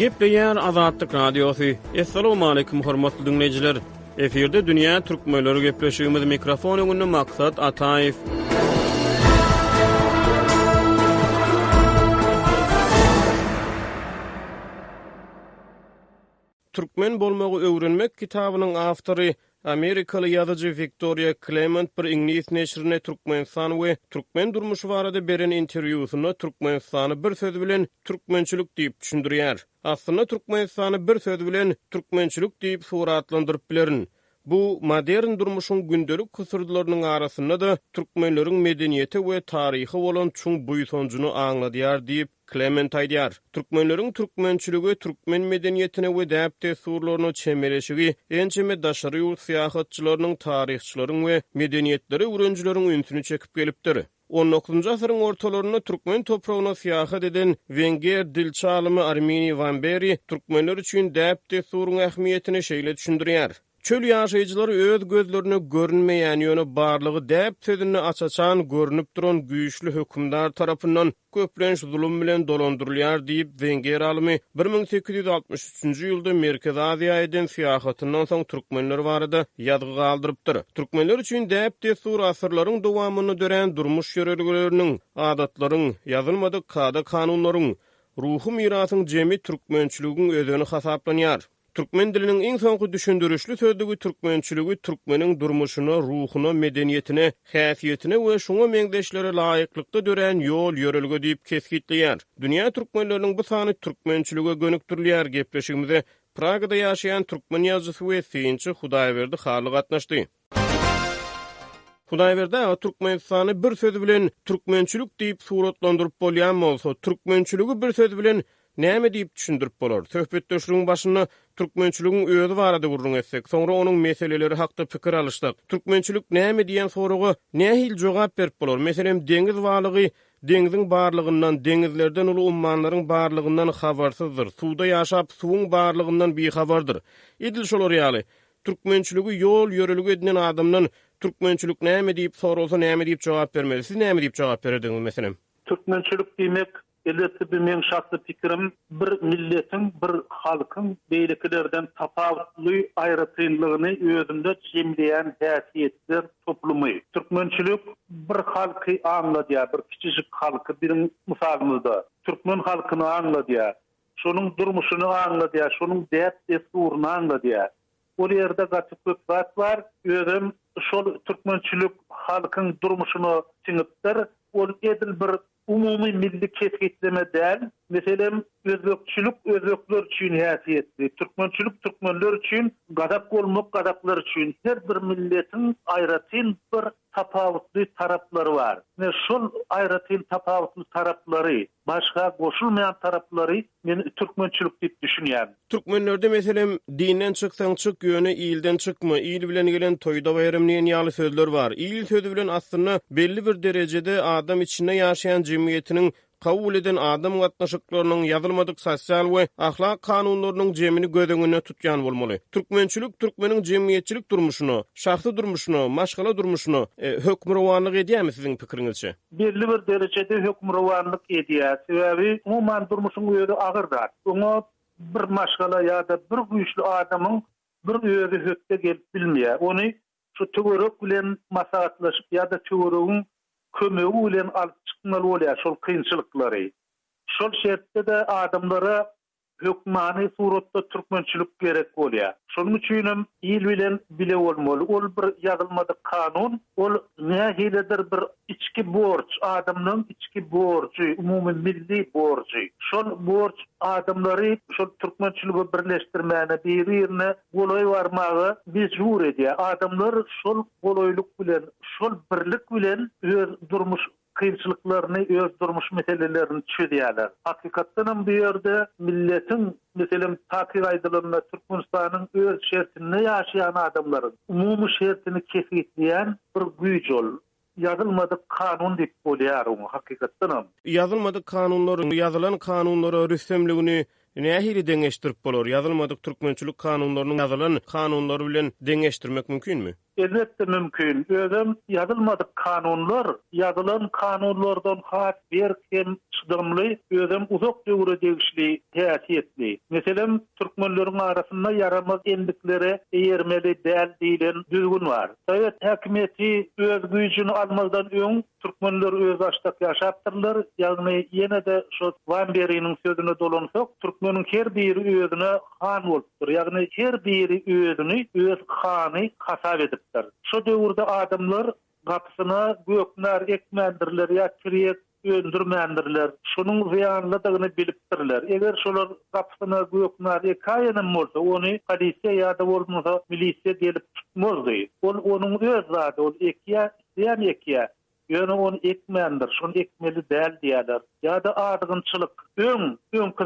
Gepleýär Azatlyk Radiosu. Assalamu alaykum hormatly dinleyijiler. Eferde dünýä türkmenleri gepleşýümiz mikrofon öňünde maksat Ataýew. Türkmen bolmagy öwrenmek kitabynyň awtory Amerikaly ýazyjy Victoria Clement bir İngiliz neşrine Türkmenistan we Türkmen durmuşy barada beren interwýusyna Türkmenistany bir söz bilen türkmençilik diýip düşündirýär. Aslynda Türkmenistany bir söz bilen türkmençilik diýip suratlandyryp bilerin. Bu modern durmuşyň gündelik kusurlarynyň arasynda da türkmenleriň medeniýeti we taryhy bolan çuň buýsanjyny aňladýar diýip Clement aýdýar. Türkmenleriň türkmençiligi, türkmen medeniýetine we däpde surlaryny çemeleşigi, ençeme daşary ýurt syýahatçylarynyň, taryhçylaryň we medeniýetleri öwrenjileriň ünsüni çekip gelipdir. 19-njy asyryň ortalaryna türkmen topragyna syýahat eden Wenger dilçi alymy Armeni Van Beri türkmenler üçin däpde suryň ähmiýetini şeýle düşündirýär. Çöl ýaşaýjylary öz gözlerine görünmeýän ýöne barlygy däp sözüni açaçan görünüp duran güýçli hökümdar tarapyndan köplenç zulüm bilen dolandyrylýar diýip Wenger alymy 1863-nji ýylda Merkez Aziýa eden syýahatyndan soň türkmenler barada ýadgy galdyrypdyr. Türkmenler üçin däpde sur asyrlaryň dowamyny dören durmuş ýöreligleriniň, adatlaryň, ýazylmady kada kanunlaryň, ruhy mirasyň jemi türkmençiligiň özüni hasaplanýar. Türkmen diliniň iň soňky düşündürüşli sözdügi türkmençiligi türkmeniň durmuşyna, ruhyna, medeniýetine, häsiýetine we şoňa meňdeşlere laýyklykda dören ýol ýörelige diýip kesgitleýär. Dünýä türkmenleriniň bu sany türkmençilige gönükdirilýär gepleşigimize Pragada ýaşaýan türkmen ýazgysy we synçy Hudaýberdi Haly gatnaşdy. Hudaýberdi Türkmenistany bir söz bilen türkmençilik diýip suratlandyryp bolýan bolsa, türkmençiligi bir söz bilen näme diýip düşündirip bolar? Söhbetdeşligiň başyna türkmençiligiň özü barada gurrun etsek, soňra onuň meseleleri hakda pikir alışdyk. Türkmençilik näme diýen soraga nähil jogap berip bolar? Meselem deňiz balygy, deňiziň barlygyndan, deňizlerden uly ummanlaryň barlygyndan habarsyzdyr. Suwda ýaşap, suwuň barlygyndan bihabardyr. Edil şolar ýaly. Türkmençiligi ýol ýörelige edilen adamdan türkmençilik näme diýip sorulsa näme diýip jogap bermeli? Siz näme diýip jogap bererdiňiz meselem? Türkmençilik diýmek elbetde bir men şahsy pikirim bir milletin, bir halkyň beýlekilerden tapawutly aýratynlygyny özünde jemleýän häsiýetler toplumy. Türkmençilik bir halky aňladýar, bir kiçijik halky biriň mysalymyzda türkmen halkyny aňladýar, şonuň durmuşyny aňladýar, şonuň däp desturuny aňladýar. O ýerde gaçyp köp bar, özüm şol türkmençilik halkyň durmuşyny çiňipdir, ol edil bir umumy milli kesgitleme däl. Meselem özbekçilik özbekler üçin häsiýetli, türkmençilik türkmenler üçin, gadak bolmak gadaklar üçin. Her bir milletin aýratyn bir tapawutly taraplary bar. Ne şol aýratyn tapawutly taraplary, başga goşulmayan taraplary men türkmençilik diýip düşünýär. Türkmenlerde meselem dinden çyksaň çyk ýöne ýyldan çykma, ýyl bilen gelen toýda bayramlayan ýaly sözler bar. Ýyl sözü bilen aslynda belli bir derejede adam içinde ýaşaýan jemgyýetiniň kabul eden adam gatnaşyklarynyň ýazylmadyk sosial we ahlak kanunlarynyň jemini gödüňüne tutýan bolmaly. Türkmençilik türkmeniň jemgyýetçilik durmuşyny, şahsy durmuşyny, maşgala durmuşyny hökmürwanlyk edýärmi siziň pikiriňizçe? Belli bir derejede hökmürwanlyk edýär. Sebäbi umman durmuşyň öýüri agyrdyr. Oňa bir maşgala ýa-da bir güýçli adamyň bir öýüri hökde gelip bilmeýär. Ony şu töwerek bilen maslahatlaşyp ýa-da töweregiň kömegi bilen alyp çykmaly bolýar şol kynçylyklary. Şol şertde de adamlara hökmany suratda türkmençilik gerek bolýar. Şonuň üçin ýyl bilen bile bolmaly. Ol bir ýazylmady kanun, ol nähilidir bir içki borç, adamyň içki borçy, umumy milli borçy. Şol borç adamlary şol türkmençiligi birleşdirmäne, bir-birine goloy barmagy mejbur edýär. Adamlar şol goloýluk bilen, şol birlik bilen öz durmuş kynçylyklaryny, öz durmuş meselelerini çözýärler. Hakykatdan bu ýerde milletin, meselem takyr aýdylyna Türkmenistanyň öz şertinde ýaşaýan adamlaryň umumy şertini kesgitleýän bir güýç ol. Ýazylmadyk kanun diýip bolýar o hakykatdan. Ýazylmadyk kanunlar, ýazylan kanunlara rüstemligini nähili deňeşdirip bolar? Ýazylmadyk türkmençilik kanunlarynyň ýazylan kanunlary bilen deňeşdirmek mümkinmi? elbette mümkün. Özüm yazılmadık kanunlar, yazılan kanunlardan hat berkem çydamly, özüm uzak döwre degişli, täsirli. Meselem türkmenleriň arasynda yaramaz endikleri eýermeli däl diýilen düzgün var. Döwlet häkimeti öz güýjüni almazdan öň türkmenler öz açdak ýaşapdyrlar. Ýagny ýene de şu Van Beriniň sözüne dolansak, türkmeniň her biri özüne han bolupdyr. Ýagny her biri özüni öz hany hasap edipdir. Şu döwürde adamlar gapysyna göknar ekmendirler ýa kirek öndürmendirler. Şunun ziyanlydygyny bilipdirler. Eger şolar gapysyna göknar ekaýanam bolsa, ony polisiýa ýa-da bolmasa milisiýa gelip tutmazdy. Ol onuň öz zady, ol ekýä, ýa-ni ekýä. Ýöne onu ekmendir, şonu ekmeli däl diýerler. Ýa-da adygynçylyk öň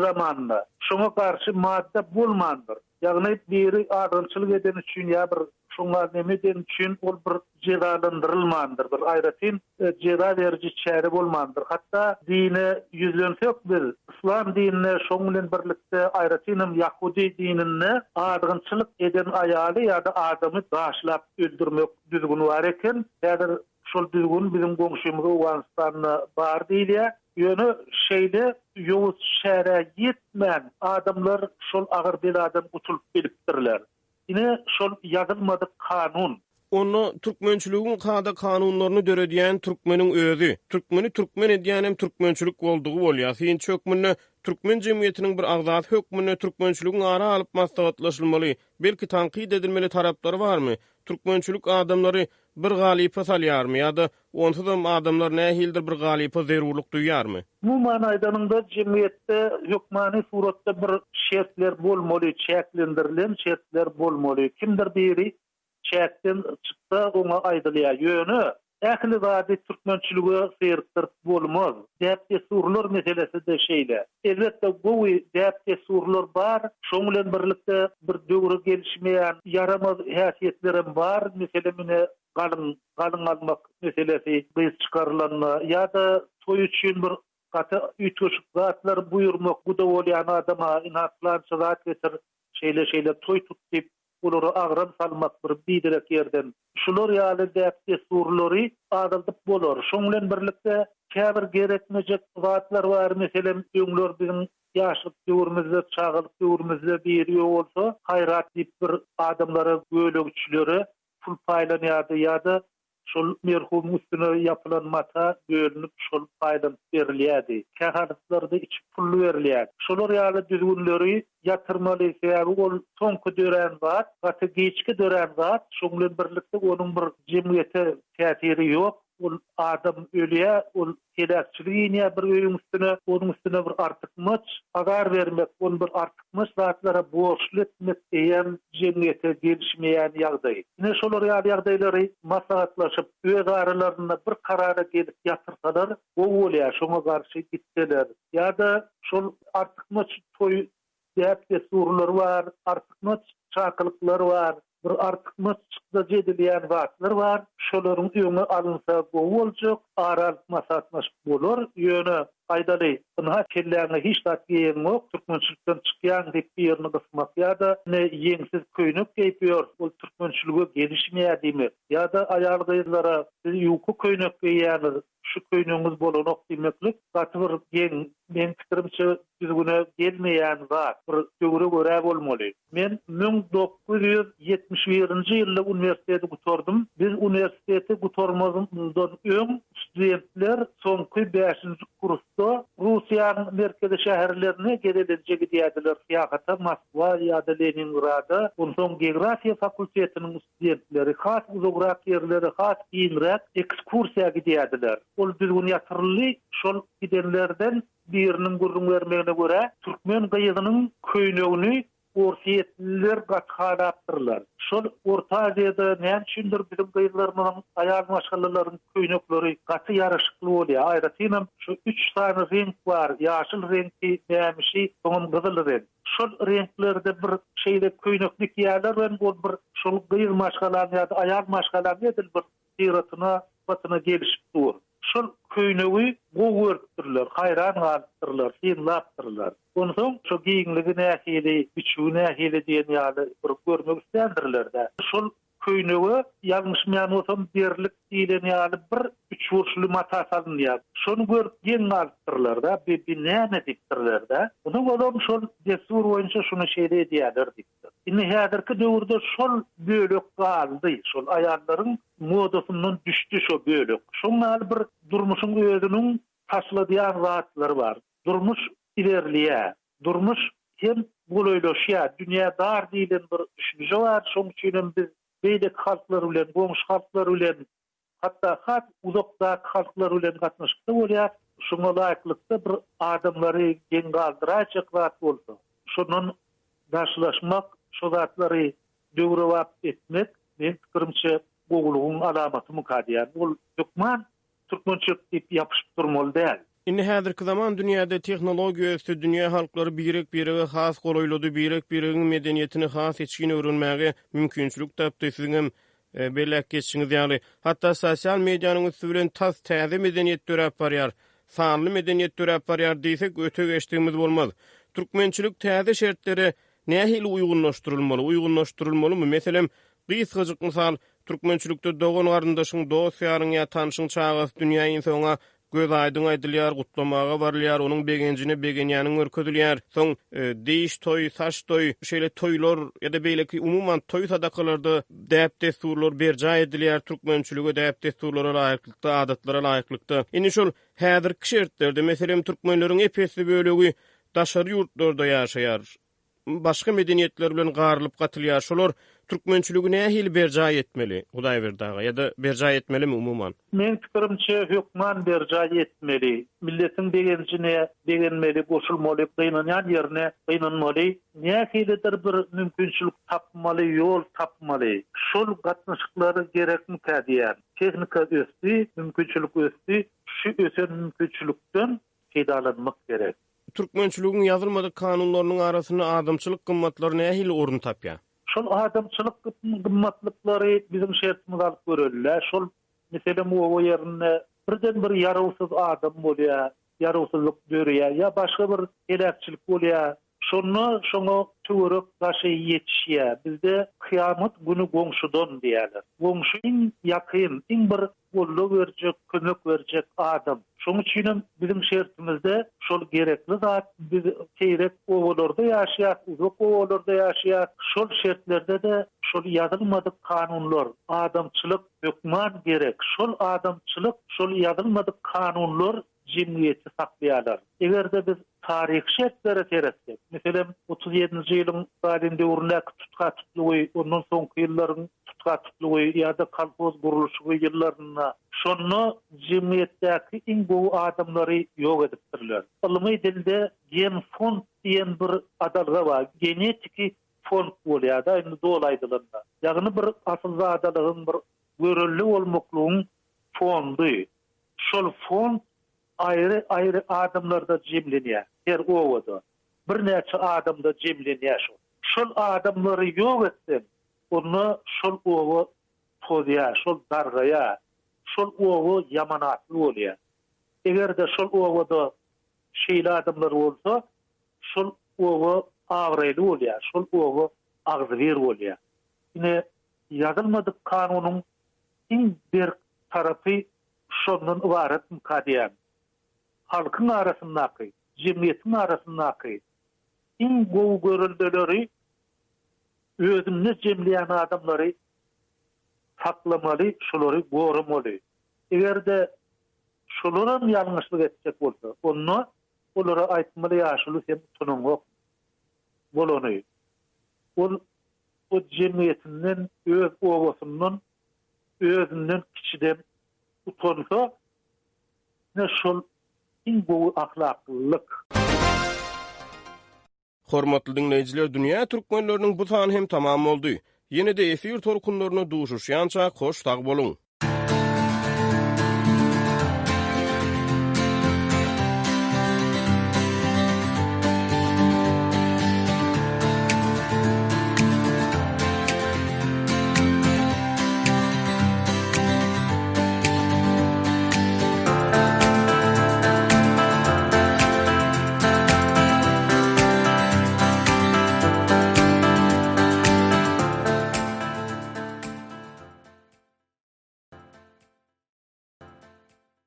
zamanda şoňa garşy madde bolmandyr. Ýagny biri adygynçylyk eden üçin ýa bir şoňa neme eden üçin ol bir jezalandyrylmandyr. Bir aýratyn jeza beriji çäre bolmandyr. Hatda dine ýüzlensek biz İslam dinine şoň bilen birlikde aýratynam Yahudi dinine adygynçylyk eden aýaly ýa-da adamy gaşlap öldürmek düzgün bar eken, ýa-da şol düzgün bizim goňşumyza Awganistan'a bar diýilýär. Ýöne şeýle ýowuz şäre ýetmän adamlar şol agyr bir adam gutulup bilipdirler. Ine şol ýazylmadyk kanun. Onu türkmençiligiň kada kanunlaryny döredýän türkmeniň özü. Türkmeni türkmen edýän hem türkmençilik boldugy bolýar. Sen çökmünde türkmen jemgyýetiniň bir agzat hökmüne türkmençiligiň ara alyp maslahatlaşylmaly, belki tanqid edilmeli taraplary barmy? Türkmençilik adamlary bir galypa salýarmy ýa-da onsuzam adamlar nähildir bir galypa zerurluk duýarmy? Bu manaýdanynda jemgyýetde hökmany suratda bir şertler bolmaly, çäklendirilen şertler bolmaly. Kimdir biri çäkden çyksa oňa aýdylýar. Ýöne ähli zady türkmençilige syrtdyr bolmaz. Däpde surlar meselesi de şeýle. Elbetde bu däpde surlar bar, şoň bilen birlikde bir döwre gelişmeýän yaramaz häsiýetlerim bar. Meselemine galyn almak meselesi biz çykarylanma ýa-da toý üçin bir gaty ütgeşik zatlar buýurmak, bu da bolýan adama inatlança zat getir, şeýle toý tut diýip olary agran salmak bir biderek ýerden. Şular ýaly däpde surlary adaldyp bolar. Şoň bilen birlikde käbir gerekmejek zatlar bar. Meselem öňler bizim ýaşlyk döwrümizde, çağlyk döwrümizde bir ýok bolsa, haýrat diýip bir adamlara gölegçileri pul paýlanýardy ýa-da şol merhum üstüne ýapylan mata bölünip şol paýlan berilýärdi. Kähärlikleri içip pul berilýär. Şolar ýaly düzgünleri ýatyrmaly sebäbi ol soňky dören zat, gaty geçki dören zat, şoň bilen birlikde onuň bir jemgyýete täsiri ýok. Ol adam ölýär, ol kelekçiligiňe bir öýüň üstüne, onuň üstüne bir artykmyç agar bermek, onu bir artykmyç zatlara borçly etmek diýen jemgyýete gelişmeýän ýagdaý. Ine şolar ýagdaýlary maslahatlaşyp öz aralaryna bir karara gelip ýatyrsalar, o bolýar, şoňa garşy gitseler. Ýa-da şol artykmyç toý däpde surlar bar, artykmyç çakylyklar bar. Bir artykmyç çykda jedilýän wagtlar bar. Şolaryň öňe alynsa gowy boljak, aralyk maslahatlaşyp bolar. Ýöne aýdaly, buna kelläňe hiç zat ýerim ýok. Türkmençilikden çykýan diýip ýerine gysmak ýa-da ne ýeňsiz köýnük geýpýär, ol türkmençilige gelişmeýär diýmek. Ýa-da aýal gyzlara siz ýuky köýnük geýýäňiz, şu köýnüňiz bolanok diýmeklik, gaty bir ýeň, men pikirimçe düzgüne gelmeýän zat, bir döwre görä bolmaly. Men 1971-nji ýylda uniwersiteti gutardym. Biz uniwersiteti gutarmazdan öň studentler soňky 5-nji kursda Russiýanyň merkezi şäherlerine gelenje gidýärdiler. Ýa-da Moskwa ýa-da Leningrada. Ondan geografiýa fakultetiniň studentleri, has uzakrak ýerlere, has ýinrek ekskursiýa gidýärdiler. Ol düzgün ýatyrly, şol gidenlerden biriniň gurrun bermegine görä türkmen gyýygynyň köýnegini orsiýetliler gatxalapdyrlar. Şol Orta Aziýada näme üçindir bizim gyýylarymyň aýal maşgallalaryň köýnekleri gaty ýaraşykly bolýar. Aýratynam şu 3 tane renk bar. Ýaşyl reňki, nämişi, soňam gyzyl renk. Şol renklerde bir şeýle köýneklik ýerler we bol bir şol gyýyl maşgallary ýa-da aýal maşgallary edil bir syratyna, batyna gelişip dur. Şol köýnegi gowurtdyrlar, haýran galypdyrlar, synlapdyrlar. Onsoň şu giýinligi nähili, biçügi nähili diýen ýaly bir görmek islendirler-de. Şol köynege ýalňyşmaýan bolsam berlik diýileni alyp bir 3 burçly mata salynýar. Şonu görüp geň alpdyrlar da, bir näme dipdirler da. Onu adam şol destur boýunça şunu şeýle edýärler dipdir. Indi häzirki döwürde şol bölek galdy, şol aýallaryň modasynyň düşdi şo bölek. Şoňa bir durmuşyň özüniň taşladýan rahatlary bar. Durmuş ilerliýär. Durmuş hem goýlaşýar. Dünýä dar diýilen bir düşünje bar. Şoň üçin biz beýlek halklar bilen, goňşy halklar bilen, hatda uzakdaki halklar bilen gatnaşykda bolýar. Şoňa laýyklykda bir adamlary geň galdyraçak zat bolsa, şonun daşlaşmak, şo zatlary döwrewap etmek, men pikirimçe gowlugyň alamaty mukaddiýar. Bol hökman türkmençilik diýip ýapyşyp durmaly däl. Indi häzirki zaman dünýäde tehnologiýa ösdi, dünýä halklary birek-birege has golaýlady, birek-biregiň medeniýetini has etşigini öwrenmäge mümkinçilik tapdy. Siziň belek geçiňiz ýaly. Hatda sosial mediýanyň üstü bilen tas täze medeniýet dörep barýar. Sanly medeniýet dörep barýar diýsek öte geçdigimiz bolmaz. Türkmençilik täze şertleri nähili uýgunlaşdyrylmaly? Meselem, gysgaçyk mysal, türkmençilikde dogan garyndaşyň, dost ýaryň ýa tanyşyň çagas dünýä insana göz aýdyň aýdylýar, gutlamaga barylýar, onuň begenjini begenýanyň örkedilýär. Soň diş toy, saç toy, şeýle toýlar ýa-da beýleki umuman toy sadakalarda däp desturlar berja edilýär. Türkmençilige däp desturlara laýyklykda, adatlara laýyklykda. Indi şol häzirki şertlerde meselem türkmenleriň epesli bölegi daşary ýurtlarda ýaşaýar. Başga medeniýetler bilen garylyp gatylýar. Şolar türkmençiligi nähili berja etmeli? Hudaý berdaga ýa-da berja etmelimi umuman? Men pikirimçe hökman berja etmeli. Milletiň begenjine begenmeli, goşulmaly, gynanýan ýerine gynanmaly. Nähilidir bir mümkinçilik tapmaly, ýol tapmaly. Şol gatnaşyklary gerekmi kädiýär. Tehnika ösdi, mümkinçilik ösdi. Şu ösen mümkinçilikden faydalanmak gerek. Türkmençiligiň ýazylmady kanunlarynyň arasyna adamçylyk gymmatlary nähili orun tapýar? Şol adamçylyk gymmatlykları bizim şertimiz alyp görelýär. Şol meselem o ýerine birden bir ýarawsyz adam bolýar, ýarawsyzlyk görýär ýa başga bir elekçilik bolýar. Şoňa töwerek gaşy ýetişýär. Bizde kıyamet günü goňşudan diýerler. Goňşu iň ýakyn, iň bir golluk berjek, kömek berjek adam. Şoň üçin bizim şertimizde şol gerekli zat biz keýrek owalarda ýaşaýar, uzak owalarda ýaşaýar. Şol şertlerde de şol ýazylmady kanunlar, adamçylyk hökman gerek. Şol adamçylyk, şol ýazylmady kanunlar jemgyýeti saklaýarlar. Egerde biz tarih şertlere teretsek, meselem 37-nji ýylyň Stalin döwründäki tutka tutlugy, ondan soňky ýyllaryň tutka tutlugy ýa-da kolhoz gurulşy ýyllaryna şonu jemgyýetdäki iň gowy adamlary ýok edipdirler. Ilmy dilde gen fond diýen bir adalga bar. Genetiki fond bolýar da indi dolaýdylanda. Ýagny bir asylza adalygyň bir görünli bolmaklygyň fondy. Şol fond ayrı adamlarda jemlenýär. Her owada bir näçe adamda jemlenýär şol. Şol adamlary ýok etsen, onu şol owa pozýar, şol dargaýar, şol owa ýamanatly bolýar. Egerde şol owada şeýle adamlar bolsa, şol owa agryly bolýar, şol owa agzywer bolýar. Ine ýazylmady kanunyň iň bir tarapy şondan ibaret mukaddiýär. Halkyň arasyndaky, jemgyýetiň arasyndaky iň gowy görüldeleri özüni jemleýän adamlary saklamaly, şolary gorumaly. Egerde şolaryň ýalňyşlyk etjek bolsa, onu olara aýtmaly ýaşuly sen tunuňok bolany. O jemgyýetinden, öz owasyndan, özünden kiçiden utansa, ne şol iň gowy ahlaklyk. Hormatly dinleýijiler, dünýä türkmenleriniň bu sany hem tamam boldy. Ýene-de efir torkunlaryna duşuşýança hoş tag boluň.